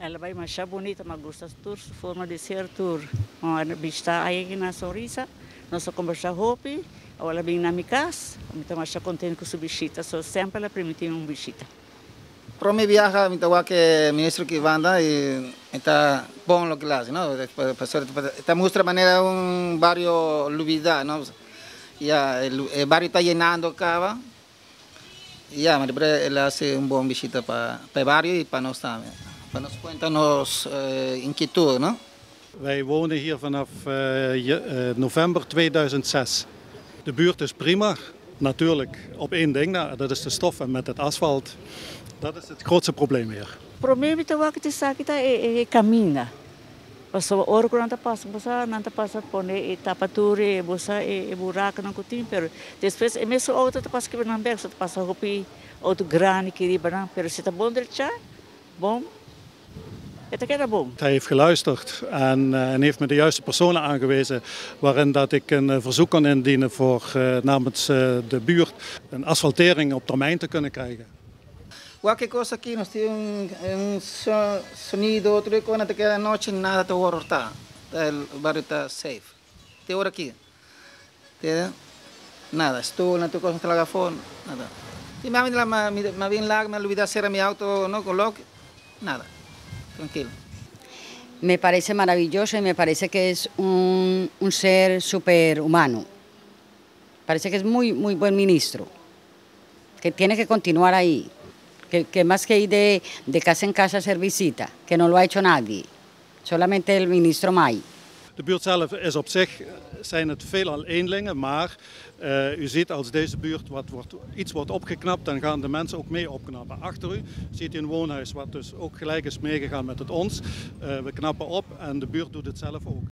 Ela vai achar bonita, mas gosta da forma de ser tour. Ela está aí na Sorisa, nós conversamos roupa, ela vem na minha casa, então acha contente com sua visita, so sempre ela permite uma visita. Para mim viaja, me toca que ministro que vanda e está bom lo que hace, ¿no? Está muestra manera barrio Lubida, ¿no? Ya el barrio está llenando acaba. Ya, mas ele hace bom visita para el barrio y para nos también. Para nos cuenta nos inquietudes, ¿no? Wij wonen hier vanaf november 2006. De buurt is prima, natuurlijk op één ding, dat is de stoffen met het asfalt. Dat is het grootste probleem hier. Het probleem is dat je camina. Pas o oro não passa, não passa por ne tapature, bosa e buraco não cotim, pero depois é mesmo auto tá passa que não berg, tá passa hopi auto grande que riba não, pero se tá bom dercha, bom. Het is bom. Hij heeft geluisterd en heeft me de juiste personen aangewezen waarin dat ik een verzoek kan indienen voor namens de buurt een asfaltering op termijn te kunnen krijgen. Qualquer cosa aqui, nós temos sonido, outra coisa, até que a noite nada está horror, o barrio está safe. Tem hora aqui, nada, estou na tua coisa, telefone, nada. E me vem lá, me olvidar ser meu auto, não coloque, nada, tranquilo. Me parece maravilloso y me parece que es un ser superhumano. Parece que es muy buen ministro, que tiene que continuar ahí. Que más que ir de casa en casa a hacer visita, que no lo ha hecho nadie, solamente el ministro May. De buurt zelf is op zich, zijn het veelal eenlingen, maar u ziet als deze buurt iets wordt opgeknapt, dan gaan de mensen ook mee opknappen. Achter u ziet u een woonhuis wat dus ook gelijk is meegegaan met het ons. We knappen op en de buurt doet het zelf ook.